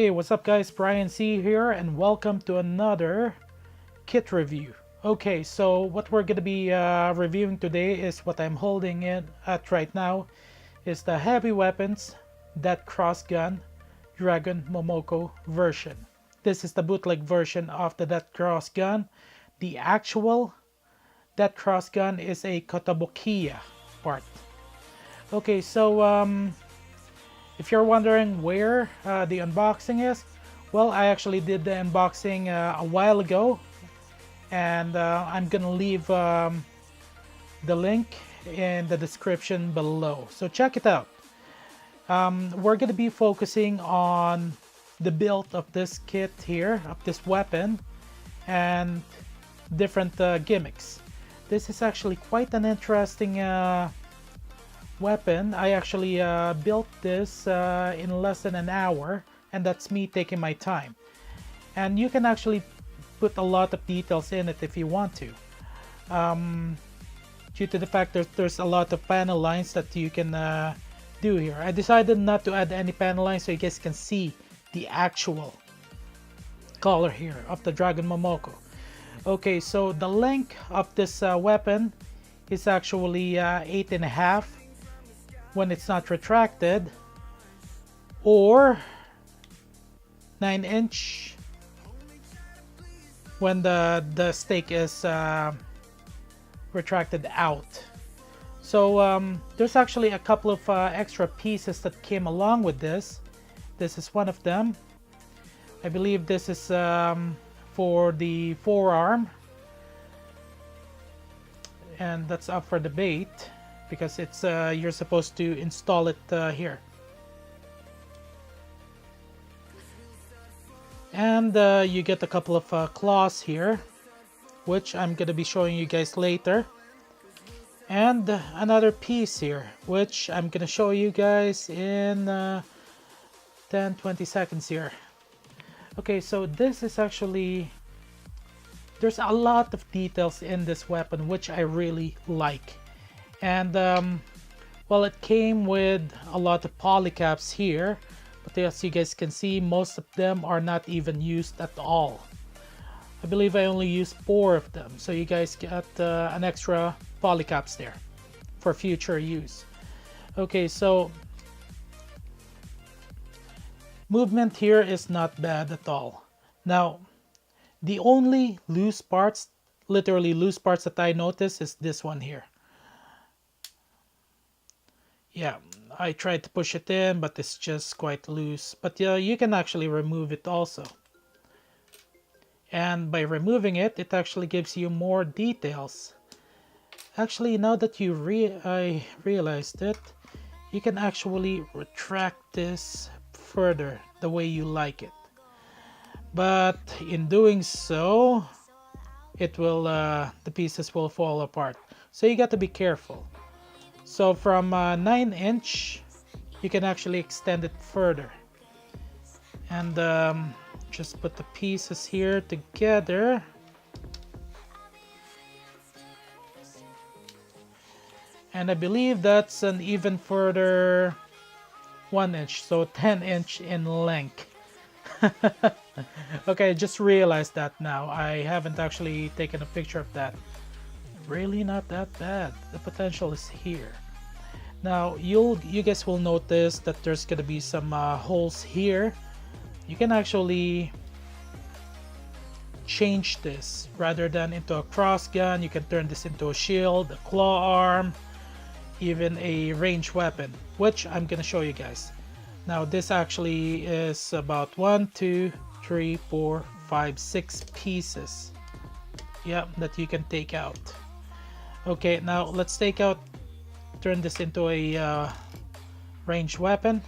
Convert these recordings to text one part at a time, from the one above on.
Hey, what's up guys, Brian C here and welcome to another kit review. Okay, so what we're going to be reviewing today is what I'm holding it at right now is the Heavy Weapons That CrossGun Dragon Momoko version. This is the bootleg version of the That CrossGun. The actual That CrossGun is a Kotobukiya part. Okay, so if you're wondering where the unboxing is, well, I actually did the unboxing a while ago, and I'm gonna leave the link in the description below, so check it out. We're gonna be focusing on the build of this kit here, of this weapon, and different gimmicks. This is actually quite an interesting weapon. I actually built this in less than an hour, and that's me taking my time. And you can actually put a lot of details in it if you want to. Due to the fact that there's a lot of panel lines that you can do here. I decided not to add any panel lines so you guys can see the actual color here of the Dragon Momoko. Okay, so the length of this weapon is actually 8.5 when it's not retracted, or 9" when the stake is retracted out. So there's actually a couple of extra pieces that came along with this. This is one of them. I believe this is for the forearm, and that's up for debate because it's you're supposed to install it here. And you get a couple of claws here, which I'm gonna be showing you guys later, and another piece here which I'm gonna show you guys in 10-20 seconds here. Okay, so this is actually, there's a lot of details in this weapon which I really like. And well, it came with a lot of polycaps here, but as you guys can see, most of them are not even used at all. I believe I only used 4 of them, so you guys get an extra polycaps there for future use. Okay, so movement here is not bad at all. Now, the only loose parts, literally loose parts that I noticed is this one here. Yeah, I tried to push it in, but it's just quite loose. But you can actually remove it also. And by removing it, it actually gives you more details. Actually, now that I realized it, you can actually retract this further the way you like it. But in doing so, it will the pieces will fall apart. So you got to be careful. So from 9" you can actually extend it further, and just put the pieces here together, and I believe that's an even further 1", so 10" in length. Okay, I just realized that now. I haven't actually taken a picture of that. Really not that bad. The potential is here. Now you guys will notice that there's gonna be some holes here. You can actually change this. Rather than into a cross gun, you can turn this into a shield, a claw arm, even a ranged weapon, which I'm gonna show you guys. Now this actually is about 1, 2, 3, 4, 5, 6 pieces, yeah, that you can take out. Okay, now let's turn this into a ranged weapon.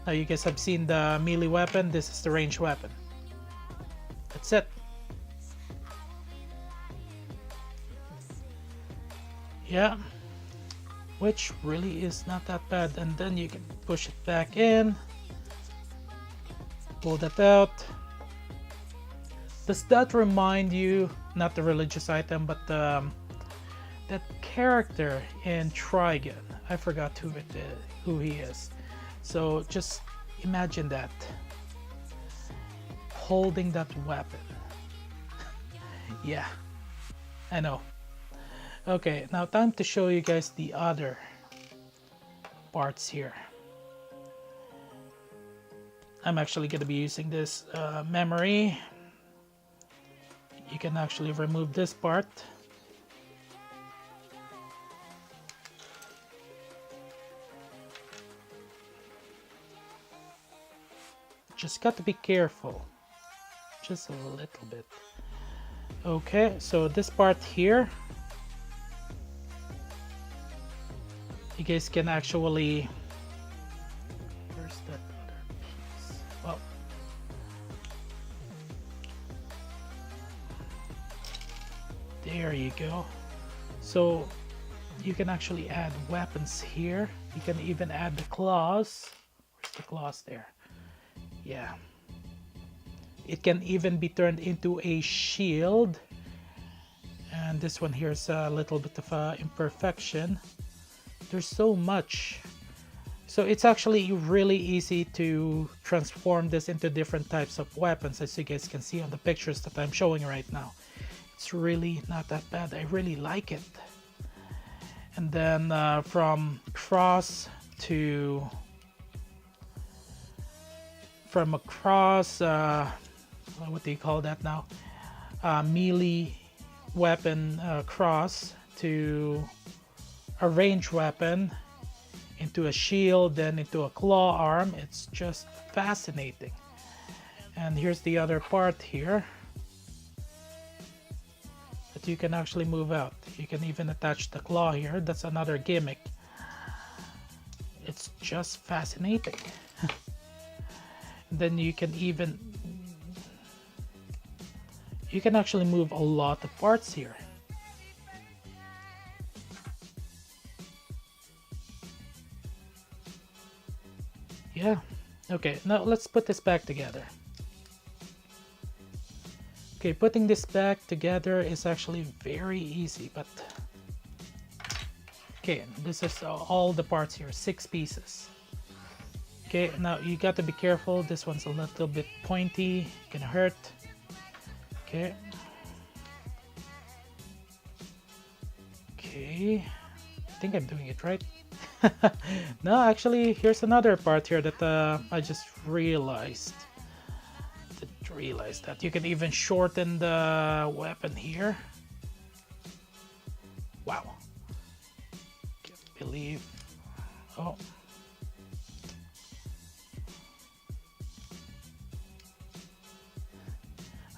Now you guys have seen the melee weapon, this is the ranged weapon. That's it. Yeah, which really is not that bad. And then you can push it back in, pull that out. Does that remind you, not the religious item, but that character in Trigun? I forgot who he is. So just imagine that. holding that weapon. Yeah, I know. Okay, now time to show you guys the other parts here. I'm actually going to be using this memory. You can actually remove this part. Just got to be careful. Just a little bit. Okay, so this part here, you guys can actually... Where's that other piece? Well, there you go. So you can actually add weapons here. You can even add the claws. Where's the claws there? Yeah. It can even be turned into a shield. And this one here is a little bit of imperfection. There's so much. So it's actually really easy to transform this into different types of weapons, as you guys can see on the pictures that I'm showing right now. It's really not that bad. I really like it. And then from cross to... From a cross... what do you call that now? Melee weapon cross to a range weapon, into a shield, then into a claw arm. It's just fascinating. And here's the other part here that you can actually move out. You can even attach the claw here. That's another gimmick. It's just fascinating. Then you can even... You can actually move a lot of parts here. Yeah. Okay, now let's put this back together. Okay, putting this back together is actually very easy, but... Okay, this is all the parts here, 6 pieces. Okay, now you got to be careful. This one's a little bit pointy, gonna hurt. Okay. Okay. I think I'm doing it right. No, actually, here's another part here that I just realized. Didn't realize that. You can even shorten the weapon here. Wow. Can't believe. Oh.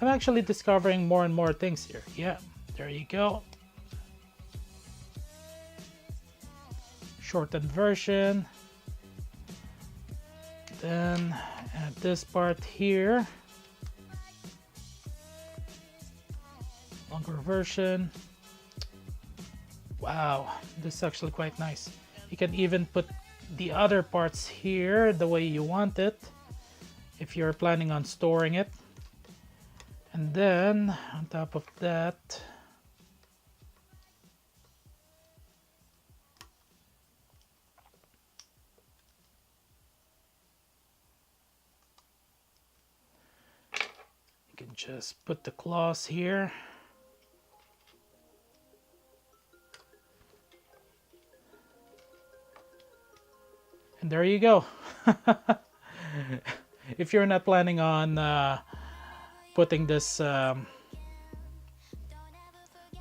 I'm actually discovering more and more things here. Yeah, there you go. Shortened version. Then add this part here. Longer version. Wow, this is actually quite nice. You can even put the other parts here the way you want it, if you're planning on storing it. And then on top of that, you can just put the claws here. And there you go. If you're not planning on putting this on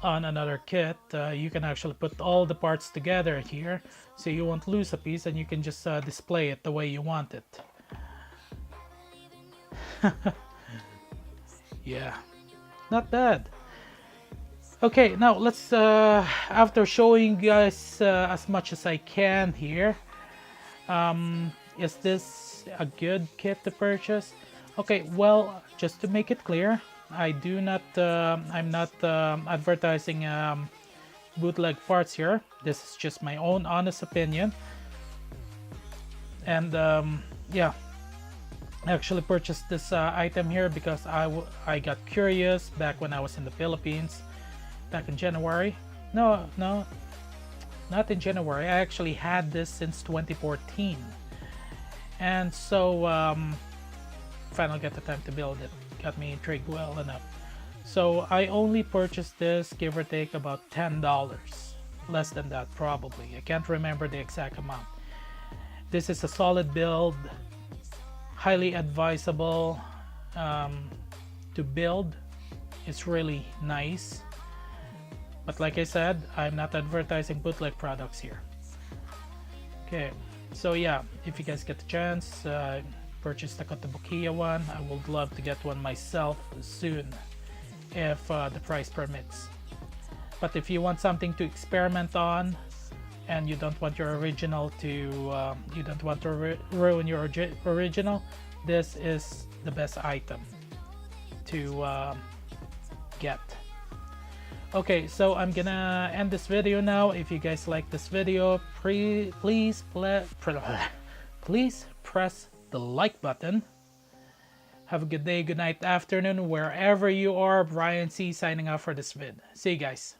another kit, you can actually put all the parts together here, so you won't lose a piece, and you can just display it the way you want it. Yeah, not bad. Okay, now let's after showing you guys as much as I can here, is this a good kit to purchase? Okay, well, just to make it clear, I'm not advertising bootleg parts here. This is just my own honest opinion. And yeah, I actually purchased this item here because I got curious back when I was in the Philippines, back in January. No, not in January. I actually had this since 2014. And so finally got the time to build it. got me intrigued well enough. So I only purchased this, give or take, about $10. Less than that, probably. I can't remember the exact amount. This is a solid build, highly advisable to build. It's really nice. But like I said, I'm not advertising bootleg products here. Okay, so yeah, if you guys get the chance, purchase the Kotobukiya one. I would love to get one myself soon, if the price permits. But if you want something to experiment on, and you don't want your original to, ruin your original, this is the best item to get. Okay, so I'm gonna end this video now. If you guys like this video, please press the like button. Have a good day, good night, afternoon, wherever you are. Brian C signing off for this vid. See you guys.